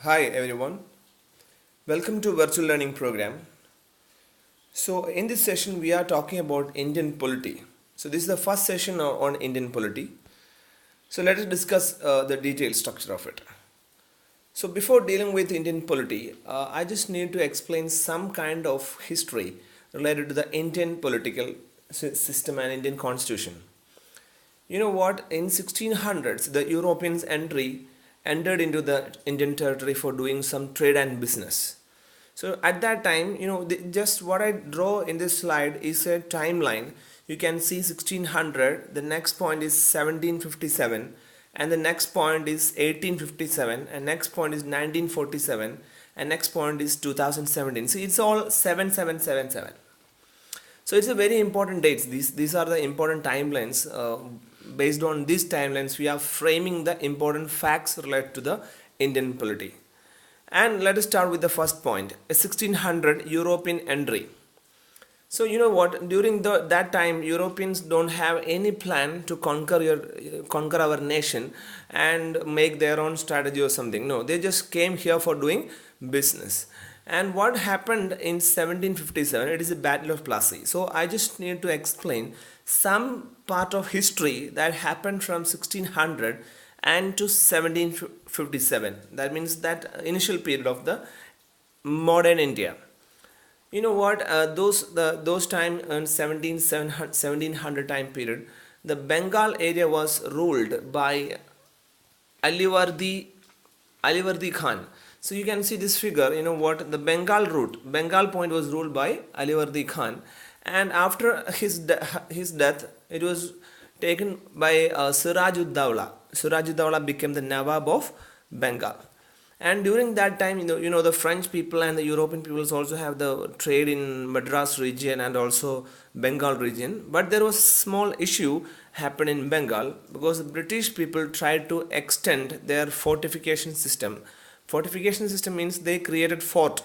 Hi everyone, welcome to virtual learning program. So in this session we are talking about Indian polity. So this is the first session on Indian polity. So let us discuss the detailed structure of it. So before dealing with Indian polity, I just need to explain some kind of history related to the Indian political system and Indian constitution. You know what? In 1600s, the Europeans entered into the Indian territory for doing some trade and business. So at that time, just what I draw in this slide is a timeline. You can see 1600, the next point is 1757, and the next point is 1857, and next point is 1947, and next point is 2017. See, it's all 7777. So it's a very important dates. These are the important timelines. Based on these timelines, we are framing the important facts related to the Indian polity. And let us start with the first point: a 1600 European entry. So you know what? During that time, Europeans don't have any plan to conquer our nation and make their own strategy or something. No, they just came here for doing business. And what happened in 1757? It is a Battle of Plassey. So I just need to explain some part of history that happened from 1600 and to 1757. That means that initial period of the modern India. You know what? Those time in 1700 time period, the Bengal area was ruled by Alivardi Khan. So you can see this figure. You know what? The Bengal point was ruled by Alivardi Khan, and after his death, it was taken by Siraj-ud-Dawla. Siraj-ud-Dawla became the Nawab of Bengal. And during that time, the French people and the European peoples also have the trade in Madras region and also Bengal region. But there was a small issue happened in Bengal because the British people tried to extend their fortification system. Fortification system means they created fort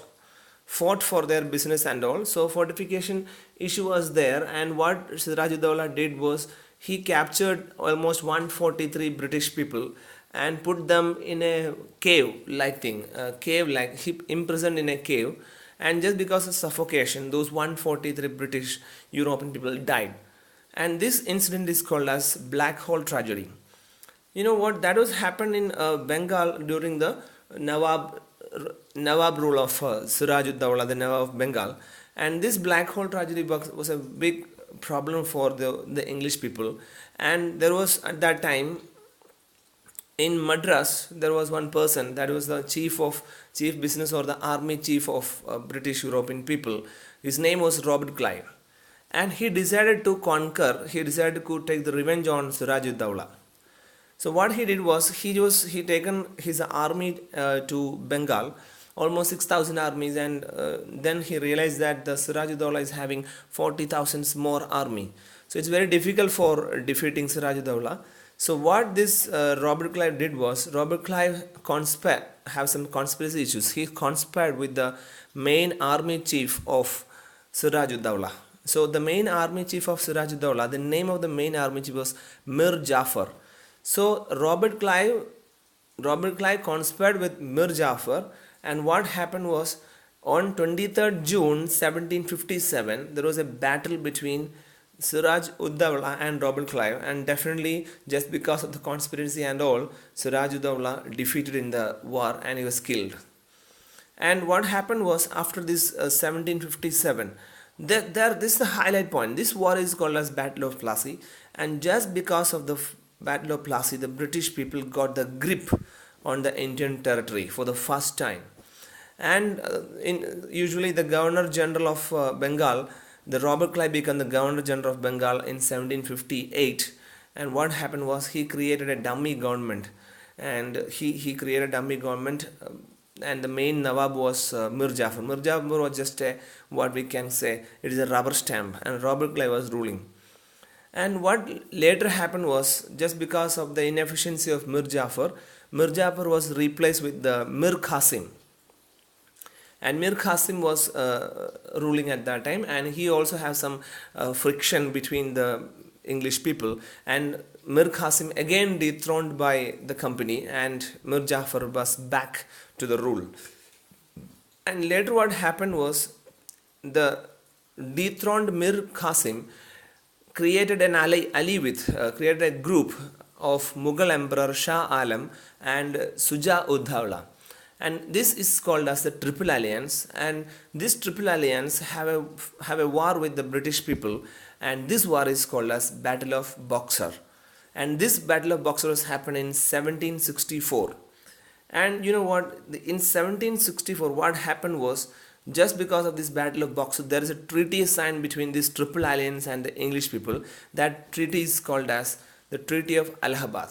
for their business and all. So fortification issue was there, and what Siraj-ud-Dawla did was he captured almost 143 British people and put them in a cave-like thing, he imprisoned in a cave, and just because of suffocation, those 143 British European people died. And this incident is called as Black Hole Tragedy. You know what? That was happened in Bengal during the Nawab rule of Siraj-ud-Dawla, the Nawab of Bengal. And this Black Hole Tragedy was a big problem for the English people. And there was at that time in Madras, there was one person that was the chief business or the army chief of British European people. His name was Robert Clive, and he decided to take the revenge on Siraj-ud-Dawla. So what he did was he taken his army to Bengal, almost 6,000 armies, and then he realized that the Siraj-ud-Dawla is having 40,000 more army. So it's very difficult for defeating Siraj-ud-Dawla. So what this Robert Clive did was, Robert Clive have some conspiracy issues. He conspired with the main army chief of Siraj-ud-Dawla. So the main army chief of Siraj-ud-Dawla, the name of the main army chief was Mir Jafar. So Robert Clive conspired with Mir Jafar, and what happened was on 23rd June 1757 there was a battle between Siraj-ud-Dawla and Robert Clive, and definitely just because of the conspiracy and all, Siraj-ud-Dawla defeated in the war and he was killed. And what happened was after this 1757, this is the highlight point. This war is called as Battle of Plassey, and just because of the Battle of Plassey, the British people got the grip on the Indian territory for the first time. And usually the Governor General of Bengal, the Robert Clive became the Governor General of Bengal in 1758. And what happened was he created a dummy government, and he created a dummy government, and the main Nawab was Mir Jafar. Mir Jafar was just what we can say, it is a rubber stamp, and Robert Clive was ruling. And what later happened was, just because of the inefficiency of Mir Jafar was replaced with the Mir Qasim. And Mir Qasim was ruling at that time, and he also has some friction between the English people, and Mir Qasim again dethroned by the company, and Mir Jafar was back to the rule. And later what happened was the dethroned Mir Qasim created an ally with, created a group of Mughal Emperor Shah Alam and Suja Uddawla. And this is called as the Triple Alliance. And this Triple Alliance have a war with the British people. And this war is called as Battle of Boxer. And this Battle of Boxer was happened in 1764. And you know what? In 1764, what happened was, just because of this Battle of Boxer, there is a treaty signed between this Triple Alliance and the English people. That treaty is called as the Treaty of Allahabad.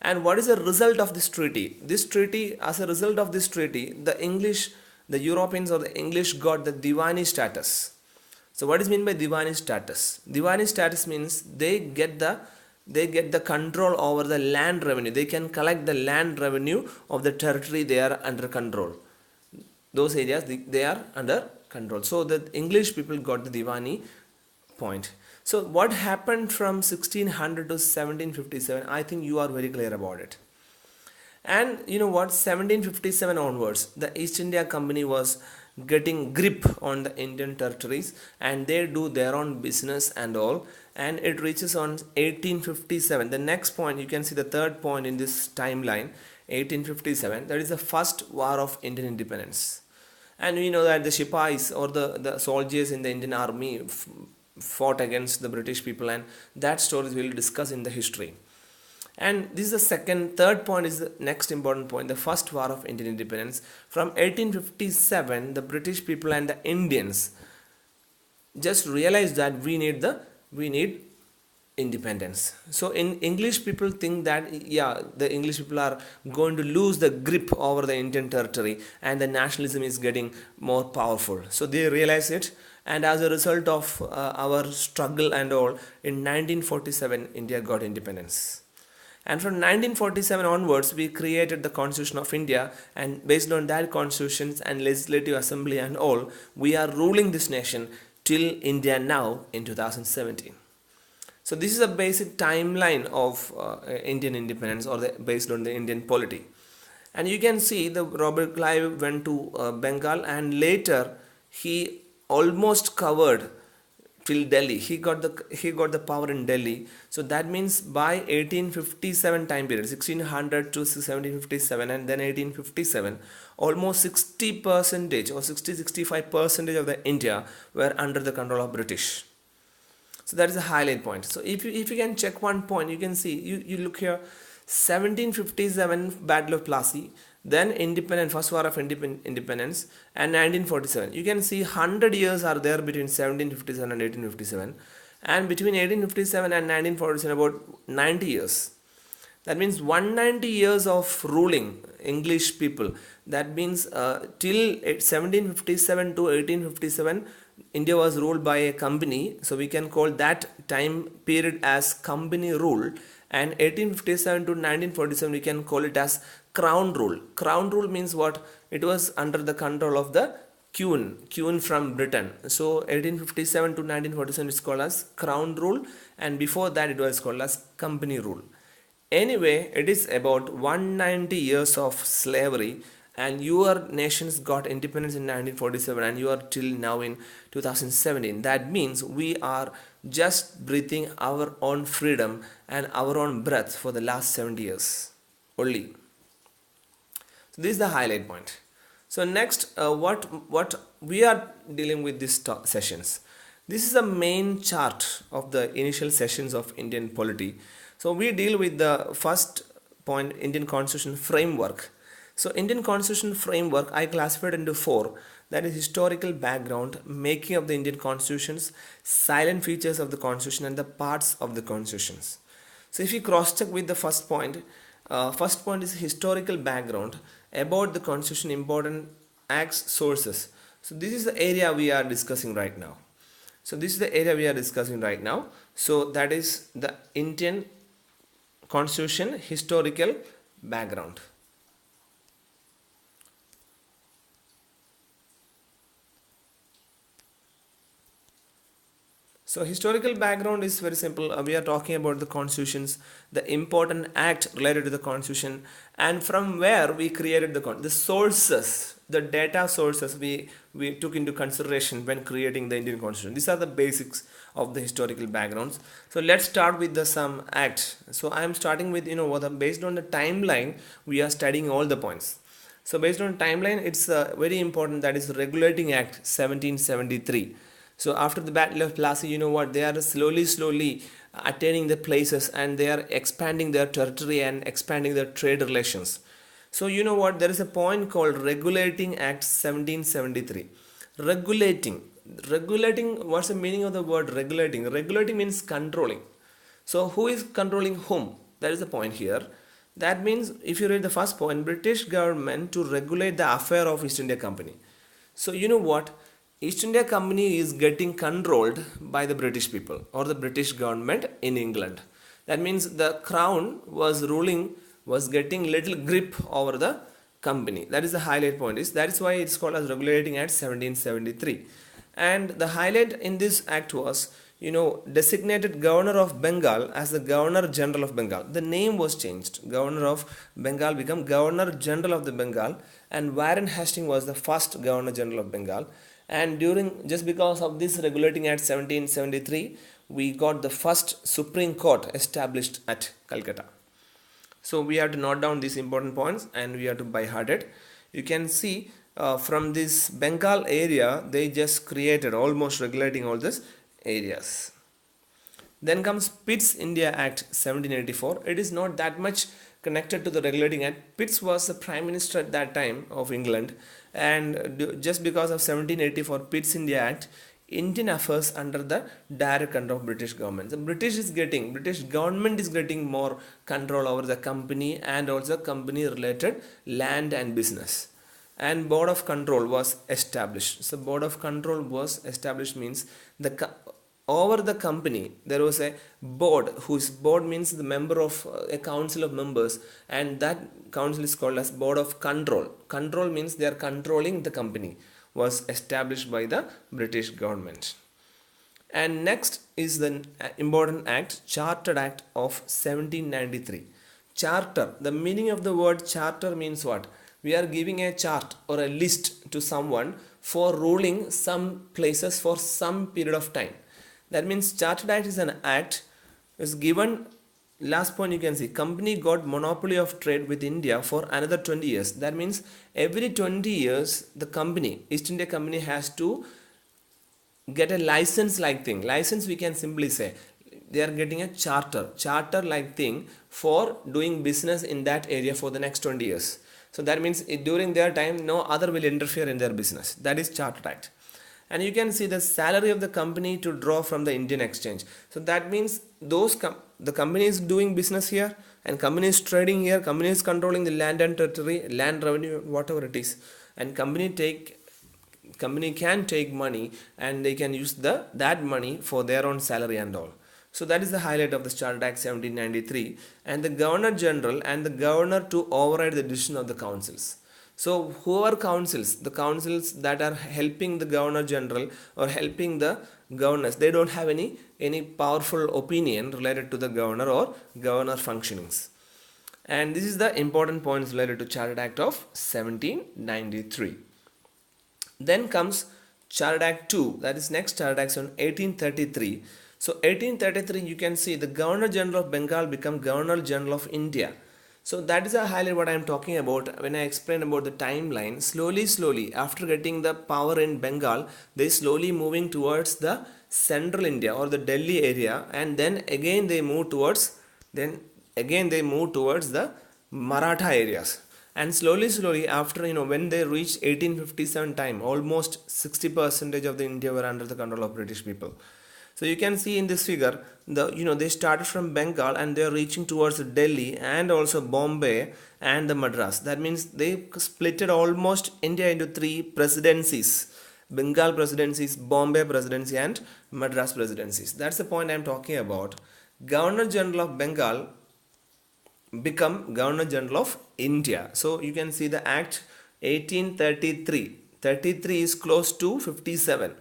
And what is the result of this treaty? This treaty, as a result of this treaty, the Europeans or the English got the Diwani status. So what is meant by Diwani status? Diwani status means they get the control over the land revenue. They can collect the land revenue of the territory they are under control. Those areas they are under control. So the English people got the Diwani point. So what happened from 1600 to 1757? I think you are very clear about it. And you know what? 1757 onwards, the East India Company was getting grip on the Indian territories, and they do their own business and all. And it reaches on 1857. The next point, you can see the third point in this timeline, 1857. That is the first war of Indian independence. And we know that the Shipais or the soldiers in the Indian army fought against the British people, and that story we will discuss in the history. And this is the third point is the next important point, the first war of Indian independence. From 1857, the British people and the Indians just realized that we need independence. So in English people think that the English people are going to lose the grip over the Indian territory and the nationalism is getting more powerful. So they realize it, and as a result of our struggle and all, in 1947 India got independence. And from 1947 onwards, we created the Constitution of India, and based on that constitution and legislative assembly and all, we are ruling this nation till India now in 2017. So this is a basic timeline of Indian independence, or based on the Indian polity. And you can see the Robert Clive went to Bengal, and later he almost covered till Delhi. He got the power in Delhi. So that means by 1857 time period, 1600 to 1757, and then 1857, almost 60% or 60-65% of the India were under the control of British. So that is a highlight point. So if you can check one point, you can see, you look here, 1757 Battle of Plassey, then first war of independence, and 1947. You can see 100 years are there between 1757 and 1857, and between 1857 and 1947 about 90 years. That means 190 years of ruling English people. That means till 1757 to 1857, India was ruled by a company. So we can call that time period as company rule. And 1857 to 1947, we can call it as crown rule. Crown rule means what? It was under the control of the Queen from Britain. So 1857 to 1947 is called as crown rule, and before that it was called as company rule. Anyway, it is about 190 years of slavery, and your nations got independence in 1947, and you are till now in 2017. That means we are just breathing our own freedom and our own breath for the last 70 years only. So this is the highlight point. So next, what we are dealing with these sessions. This is the main chart of the initial sessions of Indian polity. So we deal with the first point, Indian Constitution framework. So Indian Constitution framework I classified into 4. That is historical background, making of the Indian constitutions, silent features of the constitution, and the parts of the constitutions. So if you cross check with the first point is historical background about the constitution, important acts, sources. So this is the area we are discussing right now. So that is the Indian Constitution historical background. So historical background is very simple. We are talking about the constitutions, the important act related to the constitution, and from where we created the sources, the data sources we took into consideration when creating the Indian constitution. These are the basics of the historical backgrounds. So let's start with the some act. So I am starting with based on the timeline we are studying all the points. So based on timeline, it's very important, that is Regulating Act 1773. So after the Battle of Plassey, they are slowly attaining the places, and they are expanding their territory and expanding their trade relations. So there is a point called Regulating Act 1773. Regulating, what's the meaning of the word regulating? Regulating means controlling. So who is controlling whom? That is the point here. That means, if you read the first point, British government to regulate the affair of East India Company. So East India Company is getting controlled by the British people or the British government in England. That means the crown was getting little grip over the company. That is the highlight point. That is why it's called as Regulating Act 1773. And the highlight in this act was, designated Governor of Bengal as the Governor General of Bengal. The name was changed. Governor of Bengal became Governor General of the Bengal, and Warren Hastings was the first Governor General of Bengal. And just because of this Regulating Act 1773, we got the first Supreme Court established at Calcutta. So we have to note down these important points, and we have to by heart it. You can see from this Bengal area, they just created almost regulating all these areas. Then comes Pitt's India Act 1784. It is not that much connected to the Regulating Act. Pitt was the Prime Minister at that time of England, and just because of 1784 Pitt's India Act, Indian affairs under the direct control of British government. The British government is getting more control over the company and also company related land and business. And board of control was established. So board of control was established means over the company there was a board, whose board means the member of a council of members, and that council is called as board of control. Control means they are controlling the company, was established by the British government. And next is the important act, Chartered Act of 1793. Charter, the meaning of the word charter means what? We are giving a chart or a list to someone for ruling some places for some period of time. That means Chartered Act is an act is given. Last point you can see, company got monopoly of trade with India for another 20 years. That means every 20 years the company, East India Company, has to get a license like thing. License, we can simply say they are getting a charter like thing for doing business in that area for the next 20 years. So that means during their time no other will interfere in their business. That is Chartered Act. And you can see the salary of the company to draw from the Indian exchange. So that means the company is doing business here, and company is trading here, company is controlling the land and territory, land revenue, whatever it is, and company can take money and they can use that money for their own salary and all. So that is the highlight of the Chartered Act 1793, and the Governor General and the Governor to override the decision of the councils. So who are councils? The councils that are helping the Governor General or helping the governors, they don't have any powerful opinion related to the governor or governor functionings. And this is the important points related to Chartered Act of 1793. Then comes Chartered Act 2, that is next Chartered Act on 1833. So 1833, you can see the Governor General of Bengal become Governor General of India. So that is a highlight what I am talking about when I explain about the timeline. Slowly, after getting the power in Bengal, they slowly moving towards the central India or the Delhi area, and then again they move towards the Maratha areas. And slowly after when they reached 1857 time, almost 60% of the India were under the control of British people. So you can see in this figure, they started from Bengal and they are reaching towards Delhi and also Bombay and the Madras. That means they splitted almost India into 3 presidencies: Bengal presidencies, Bombay presidency, and Madras presidencies. That's the point I am talking about. Governor General of Bengal become Governor General of India. So you can see the Act 1833. 33 is close to 57.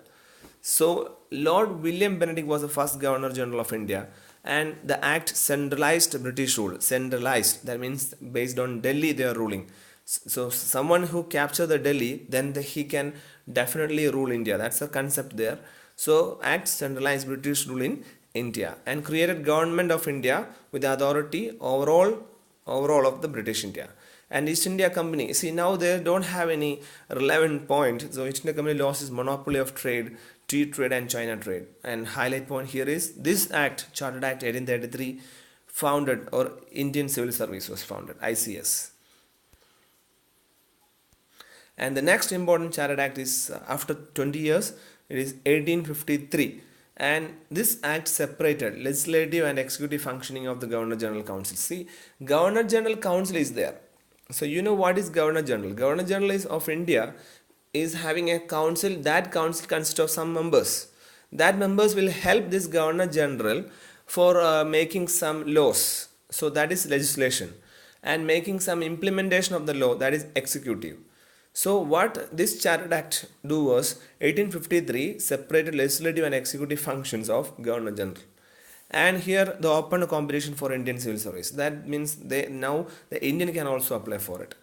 So Lord William Benedict was the first Governor General of India, and the act centralized British rule. Centralized, that means based on Delhi they are ruling. So someone who capture the Delhi, then he can definitely rule India. That's the concept there. So act centralized British rule in India and created government of India with the authority overall of the British India. And East India Company, see, now they don't have any relevant point. So East India Company lost its monopoly of trade, tea trade and China trade. And highlight point here is this act, Chartered Act 1833, founded, or Indian Civil Service was founded, ICS. And the next important Chartered Act is after 20 years, it is 1853. And this act separated legislative and executive functioning of the Governor General Council. See, Governor General Council is there. So you know what is Governor General? Governor General is of India is having a council. That council consists of some members. That members will help this Governor General for making some laws. So that is legislation, and making some implementation of the law, that is executive. So what this Chartered Act do was 1853 separated legislative and executive functions of Governor General. And here the open competition for Indian Civil Service. That means now the Indian can also apply for it.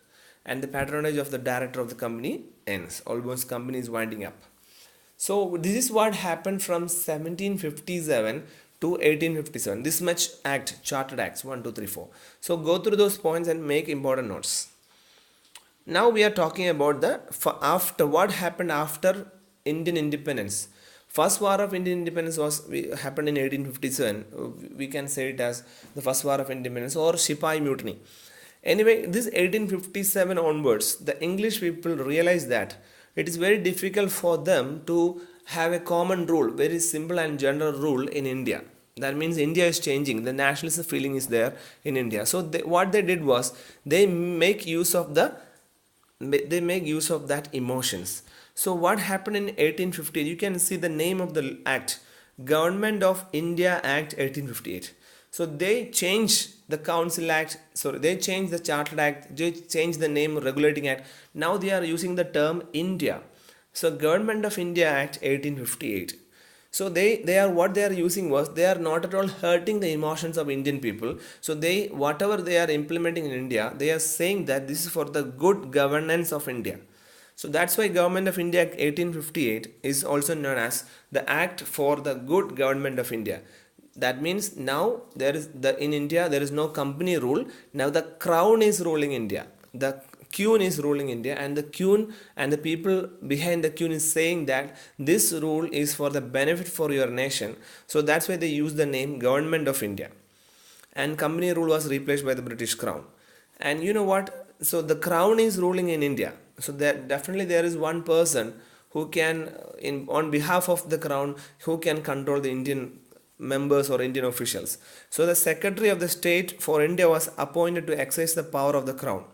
And the patronage of the director of the company ends. Almost company is winding up. So this is what happened from 1757 to 1857. This much act, Chartered Acts 1, 2, 3, 4. So go through those points and make important notes. Now we are talking about after what happened after Indian independence. First war of Indian independence happened in 1857. We can say it as the first war of independence or Sipahi mutiny. Anyway, this 1857 onwards, the English people realized that it is very difficult for them to have a common rule, very simple and general rule in India. That means India is changing. The nationalist feeling is there in India. So what they did was they make use of that emotions. So what happened in 1850? You can see the name of the act, Government of India Act 1858. So they changed the Council Act, they changed the Chartered Act, they changed the name Regulating Act. Now they are using the term India. So Government of India Act 1858. So they are using was, they are not at all hurting the emotions of Indian people. So whatever they are implementing in India, they are saying that this is for the good governance of India. So that's why Government of India Act 1858 is also known as the Act for the Good Government of India. That means now in India there is no company rule. Now the crown is ruling India. The Queen is ruling India, and the Queen and the people behind the Queen is saying that this rule is for the benefit for your nation. So that's why they use the name Government of India. And company rule was replaced by the British Crown. And you know what? So the Crown is ruling in India. So definitely there is one person who can, on behalf of the Crown, who can control the Indian members or Indian officials. So the Secretary of the State for India was appointed to exercise the power of the Crown.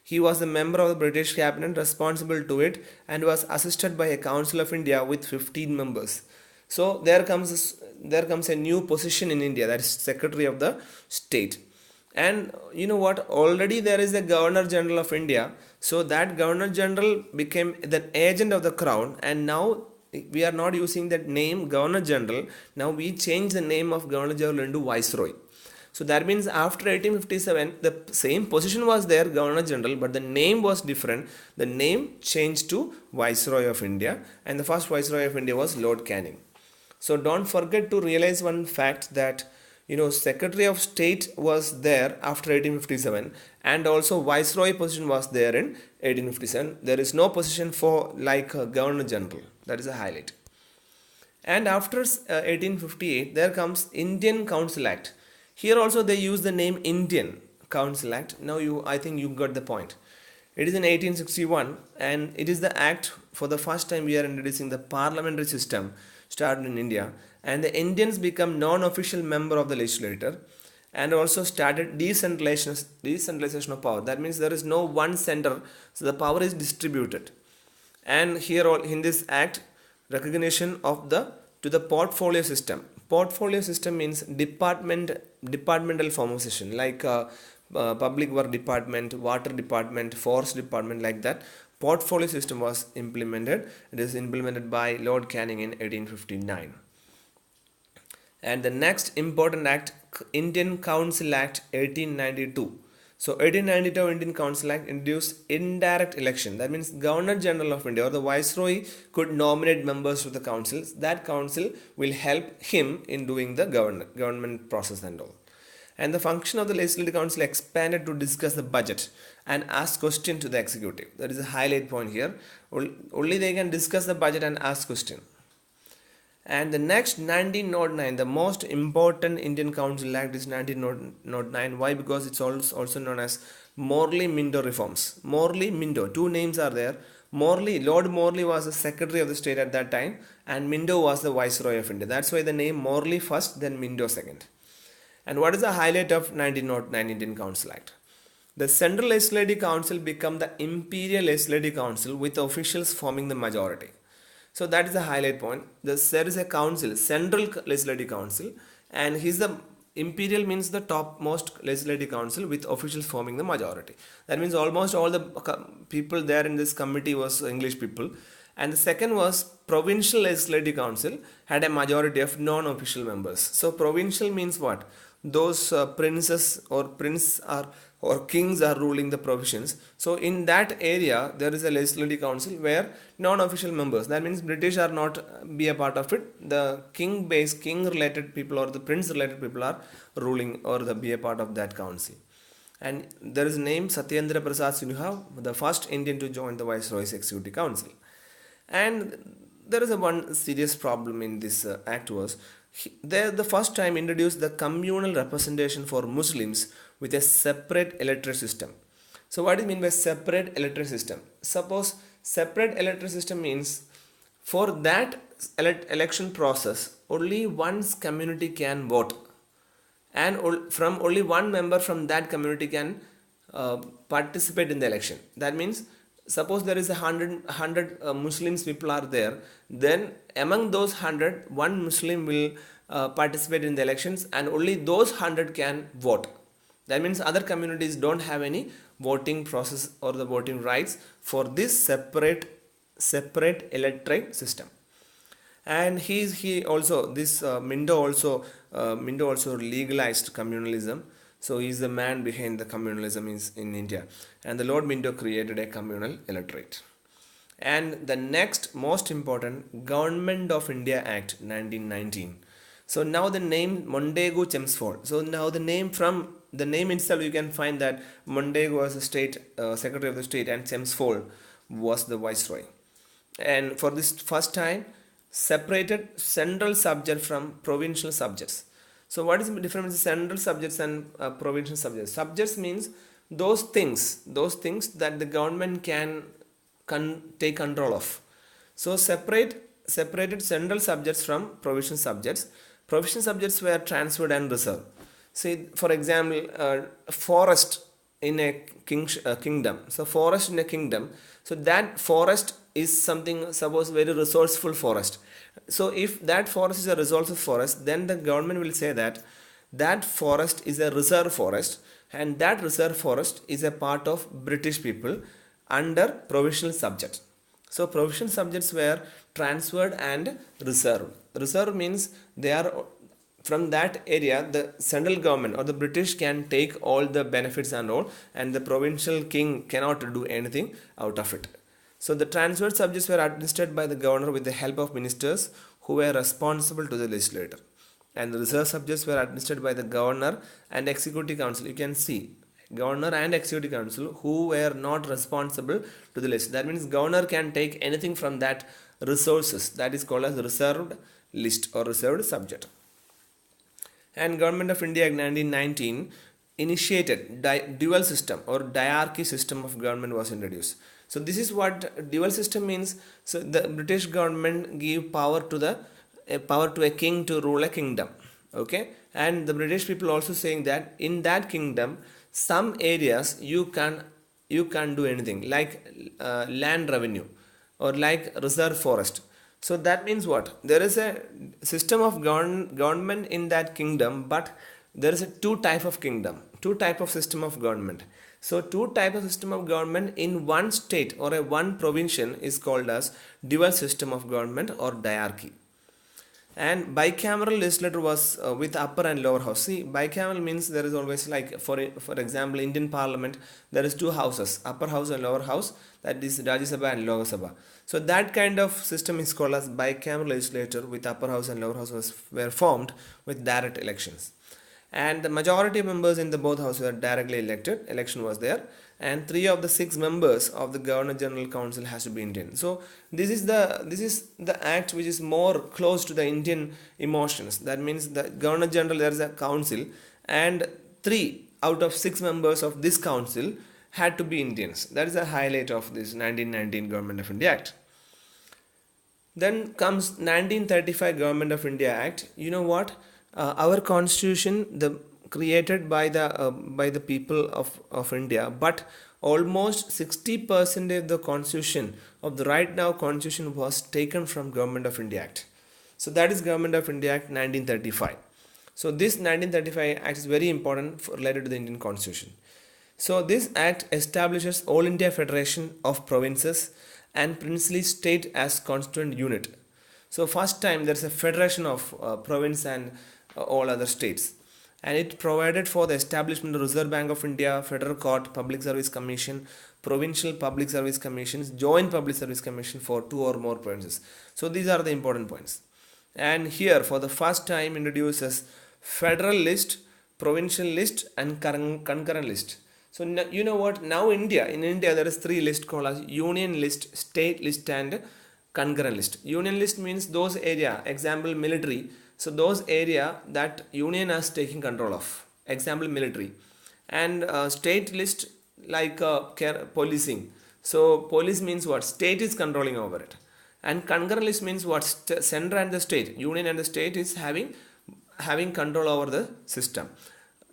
He was a member of the British cabinet responsible to it and was assisted by a Council of India with 15 members. So there comes a new position in India, that is Secretary of the State. And you know what, already there is a Governor General of India. So that Governor General became the agent of the Crown, and now we are not using that name Governor General. Now we change the name of Governor General into Viceroy. So that means after 1857, the same position was there, Governor General, but the name was different. The name changed to Viceroy of India, and the first Viceroy of India was Lord Canning. So don't forget to realize one fact that Secretary of State was there after 1857, and also Viceroy position was there in 1857. There is no position for Governor General. That is a highlight. And after 1858, there comes Indian Council Act. Here also they use the name Indian Council Act. Now I think you got the point. It is in 1861, and it is the act for the first time we are introducing the parliamentary system started in India, and the Indians become non-official member of the legislature, and also started decentralization of power. That means there is no one center, so the power is distributed. And here in this act, recognition of to the portfolio system. Portfolio system means departmental formation, like public work department, water department, forest department, like that. portfolio system was implemented. It is implemented by Lord Canning in 1859. And the next important act, Indian Council Act 1892. So 1892 Indian Council Act introduced indirect election. That means Governor General of India or the Viceroy could nominate members to the councils. That council will help him in doing the government process and all. And the function of the Legislative Council expanded to discuss the budget and ask question to the executive. That is a highlight point here. Only they can discuss the budget and ask question. And the next 1909, the most important Indian Council Act is 1909. Why? Because it's also known as Morley-Minto reforms. Morley-Minto, two names are there. Lord Morley was the Secretary of the State at that time, and Minto was the Viceroy of India. That's why the name Morley first, then Minto second. And what is the highlight of 1909 Indian Council Act? The Central Legislative Council became the Imperial Legislative Council with officials forming the majority. So that is the highlight point. There is a council, Central Legislative Council, and he's the imperial means the topmost legislative council with officials forming the majority. That means almost all the people there in this committee was English people. And the second was Provincial Legislative Council had a majority of non-official members. So provincial means what? Those princes or kings are ruling the provisions. So in that area there is a legislative council where non-official members, that means British are not be a part of it. The king related people or the prince related people are ruling or be a part of that council. And there is named Satyendra Prasad Sinha, the first Indian to join the Viceroy's Executive Council. And there is one serious problem in this act was they the first time introduced the communal representation for Muslims with a separate electoral system. So what do you mean by separate electoral system? Suppose separate electoral system means for that election process only one community can vote, and from only one member from that community can participate in the election. That means suppose there is 100 Muslims people are there, then among those 100 one Muslim will participate in the elections and only those 100 can vote. That means other communities don't have any voting process or the voting rights for this separate electoral system. And Minto also legalized communalism. So he is the man behind the communalism in India. And the Lord Minto created a communal electorate. And the next most important, Government of India Act 1919. So now the name Mondego Chelmsford. So now the name from the name itself you can find that Mondego was the state secretary of the state and Chelmsford was the viceroy. And for this first time separated central subject from provincial subjects. So what is the difference between central subjects and provincial subjects? Subjects means those things that the government can take control of. So separated central subjects from provincial subjects. Provincial subjects were transferred and reserved. See, for example, forest in a kingdom. So forest in a kingdom. So that forest is something, suppose very resourceful forest. So if that forest is a resourceful forest, then the government will say that that forest is a reserve forest, and that reserve forest is a part of British people under provincial subject. So provincial subjects were transferred and reserved. Reserve means they are from that area, the central government or the British can take all the benefits and all, and the provincial king cannot do anything out of it. So the transferred subjects were administered by the governor with the help of ministers who were responsible to the legislator. And the reserve subjects were administered by the governor and executive council. You can see governor and executive council who were not responsible to the list. That means governor can take anything from that resources. That is called as reserved list or reserved subject. And Government of India Act 1919 initiated dual system or diarchy system of government was introduced. So this is what dual system means. So the British government give power to a king to rule a kingdom. Okay, and the British people also saying that in that kingdom some areas you can do anything like land revenue or like reserve forest. So that means what? There is a system of government in that kingdom, but there is two type of system of government. So two types of system of government in one state or a one provincial is called as dual system of government or diarchy. And bicameral legislature was with upper and lower house. See, bicameral means there is always, like for example, Indian Parliament, there is two houses, upper house and lower house, that is Rajya Sabha and Lok Sabha. So that kind of system is called as bicameral legislature with upper house and lower house were formed with direct elections. And the majority of members in the both houses were directly elected. Election was there, and 3 of the 6 members of the Governor General Council has to be Indian. So this is the act which is more close to the Indian emotions. That means the Governor General, there is a council, and 3 out of 6 members of this council had to be Indians. That is the highlight of this 1919 Government of India Act. Then comes 1935 Government of India Act. You know what? Our constitution, the created by the people of India, but almost 60% of the constitution of the right now constitution was taken from Government of India Act. So that is Government of India Act 1935. So this 1935 Act is very important related to the Indian constitution. So this act establishes All India Federation of Provinces and Princely State as constituent unit. So first time there is a federation of province and all other states, and it provided for the establishment of Reserve Bank of India, Federal Court, Public Service Commission, Provincial Public Service Commissions, Joint Public Service Commission for 2 or more provinces. So these are the important points. And here for the first time introduces federal list, provincial list and concurrent list. So you know what, now in India there is 3 lists called as union list, state list and concurrent list. Union list means those area, example military, so those area that union is taking control of, example military. And state list, like policing, so police means what, state is controlling over it. And concurrent list means what, center and the state, union and the state is having control over the system.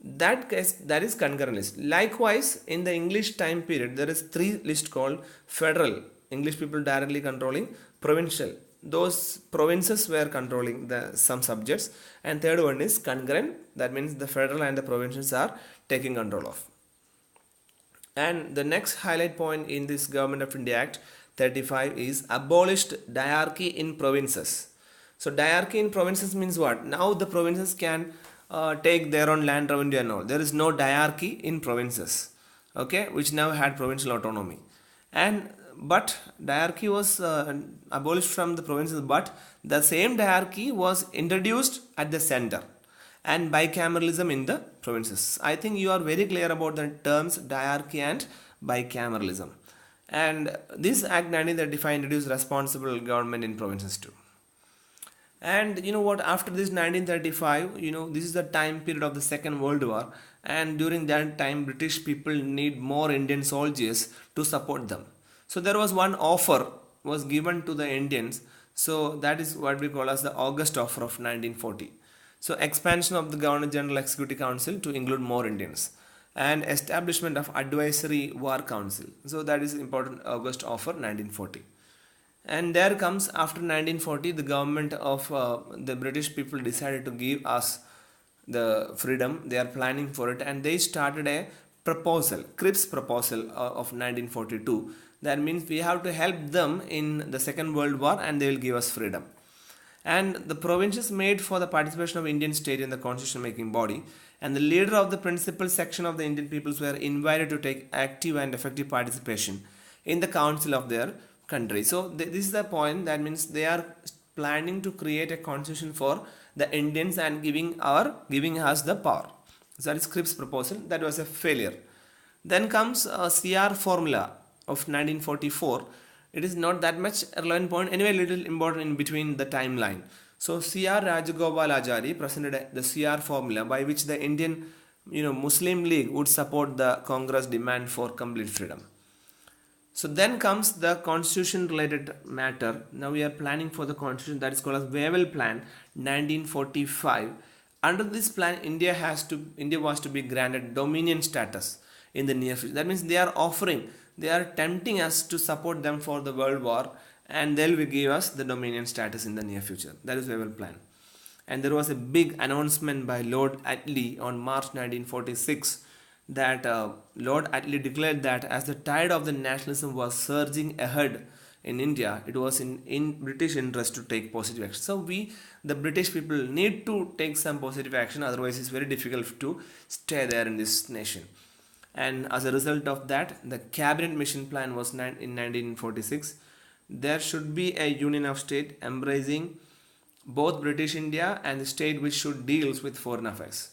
That case, that is concurrent list. Likewise, in the English time period, there is 3 lists called federal, English people directly controlling, provincial, those provinces were controlling some subjects, and third one is concurrent, that means the federal and the provincials are taking control of. And the next highlight point in this Government of India Act 35 is abolished diarchy in provinces. So diarchy in provinces means what? Now the provinces can take their own land revenue and all. There is no diarchy in provinces, okay, which now had provincial autonomy. And but diarchy was abolished from the provinces, but the same diarchy was introduced at the center, and bicameralism in the provinces. I think you are very clear about the terms diarchy and bicameralism. And this Act 1935 introduced responsible government in provinces too. And you know what, after this 1935, this is the time period of the Second World War, and during that time British people need more Indian soldiers to support them. So there was one offer was given to the Indians. So that is what we call as the August offer of 1940. So expansion of the Governor General Executive Council to include more Indians, and establishment of Advisory War Council. So that is important, August offer 1940. And there comes after 1940, the government of the British people decided to give us the freedom. They are planning for it, and they started a proposal, Cripps proposal of 1942. That means we have to help them in the Second World War, and they will give us freedom. And the provinces made for the participation of Indian state in the constitution making body, and the leader of the principal section of the Indian peoples were invited to take active and effective participation in the council of their country. So this is the point. That means they are planning to create a constitution for the Indians and giving us the power. So that is Cripps proposal. That was a failure. Then comes CR formula of 1944. It is not that much relevant point. Anyway, little important in between the timeline. So CR Rajagopalachari presented the CR formula by which the Indian Muslim League would support the Congress demand for complete freedom. So then comes the constitution related matter. Now we are planning for the constitution, that is called as Wavell Plan 1945. Under this plan, India was to be granted dominion status in the near future. That means they are tempting us to support them for the World War, and they will give us the dominion status in the near future. That is Wavell Plan. And there was a big announcement by Lord Attlee on March 1946 that Lord Attlee declared that as the tide of the nationalism was surging ahead in India, it was in British interest to take positive action. So the British people, need to take some positive action, otherwise it's very difficult to stay there in this nation. And as a result of that, the cabinet mission plan was in 1946. There should be a union of state embracing both British India and the state which should deals with foreign affairs.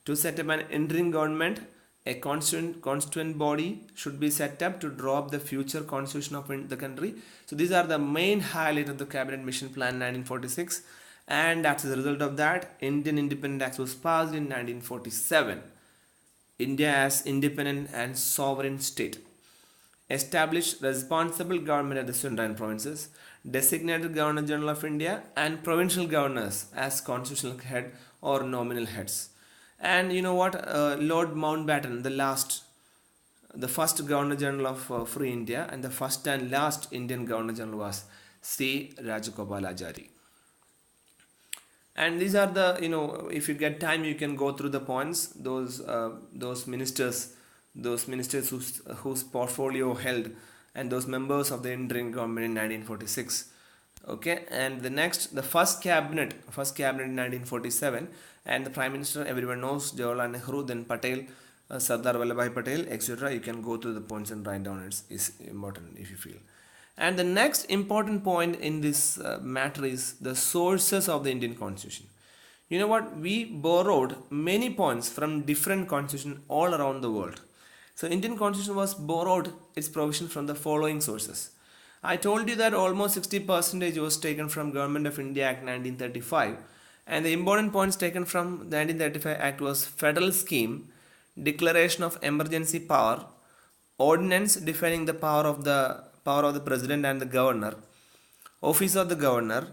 To set up an interim government, a constituent body should be set up to draw up the future constitution of the country. So these are the main highlight of the cabinet mission plan 1946. And as a result of that, Indian Independence Act was passed in 1947. India as independent and sovereign state. Established responsible government at the central and provinces, designated Governor General of India and provincial governors as constitutional head or nominal heads. And you know what? Lord Mountbatten, the first Governor General of Free India and the first and last Indian Governor General was C. Rajagopalachari. And these are the, if you get time, you can go through the points. Those ministers whose portfolio held, and those members of the interim government in 1946. Okay, and the first cabinet in 1947, and the Prime Minister, everyone knows, Jawaharlal Nehru, then Patel, Sardar Vallabhbhai Patel, etc. You can go through the points and write down. It's important if you feel. And the next important point in this matter is the sources of the Indian Constitution. You know what? We borrowed many points from different constitutions all around the world. So Indian Constitution was borrowed its provision from the following sources. I told you that almost 60% was taken from Government of India Act 1935, and the important points taken from the 1935 Act was Federal Scheme, Declaration of Emergency Power, Ordinance defining the power of the President and the Governor, Office of the Governor,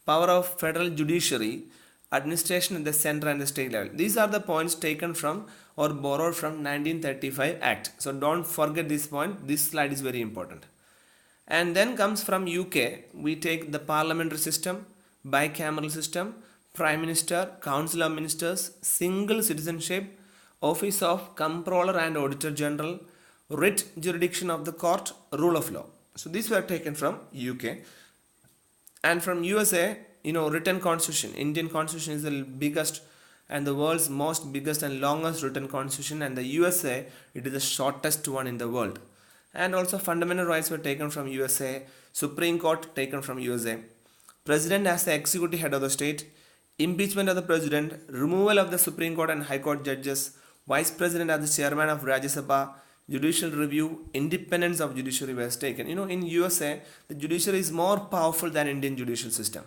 Power of Federal Judiciary, Administration at the center and the state level. These are the points taken from or borrowed from 1935 Act. So don't forget this point. This slide is very important. And then comes from UK, we take the parliamentary system, bicameral system, Prime Minister, Council of Ministers, single citizenship, Office of Comptroller and Auditor General, writ jurisdiction of the court, rule of law. So these were taken from UK. And from USA, written constitution. Indian constitution is the biggest and the world's most biggest and longest written constitution, and the USA, it is the shortest one in the world. And also fundamental rights were taken from USA, Supreme Court taken from USA, President as the executive head of the state, impeachment of the President, removal of the Supreme Court and High Court judges, Vice President as the chairman of Rajya Sabha, judicial review, independence of judiciary was taken. In USA, the judiciary is more powerful than Indian judicial system.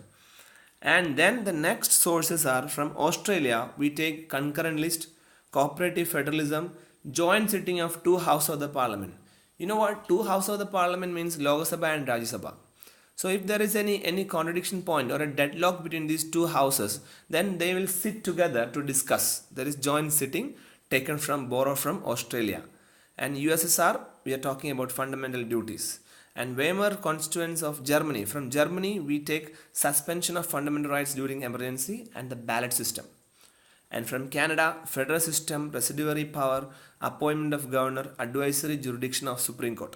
And then the next sources are from Australia. We take concurrent list, cooperative federalism, joint sitting of two houses of the parliament. You know what? Two houses of the parliament means Lok Sabha and Rajya Sabha. So if there is any contradiction point or a deadlock between these two houses, then they will sit together to discuss. There is joint sitting borrowed from Australia. And USSR, we are talking about fundamental duties. And Weimar Constituents of Germany. From Germany, we take suspension of fundamental rights during emergency and the ballot system. And from Canada, federal system, residuary power, appointment of governor, advisory jurisdiction of Supreme Court.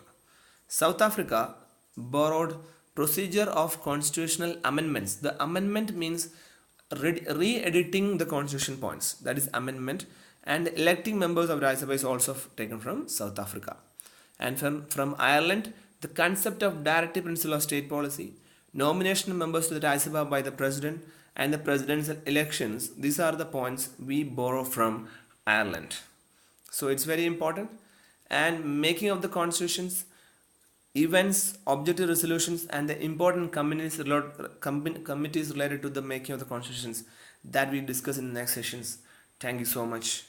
South Africa borrowed procedure of constitutional amendments. The amendment means re-editing the constitution points. That is amendment. And electing members of Rajya Sabha is also taken from South Africa. And from Ireland, the concept of directive principle of state policy, nomination of members to the Rajya Sabha by the President, and the presidential elections. These are the points we borrow from Ireland. So it's very important. And making of the constitutions, events, objective resolutions, and the important committees related to the making of the constitutions that we discuss in the next sessions. Thank you so much.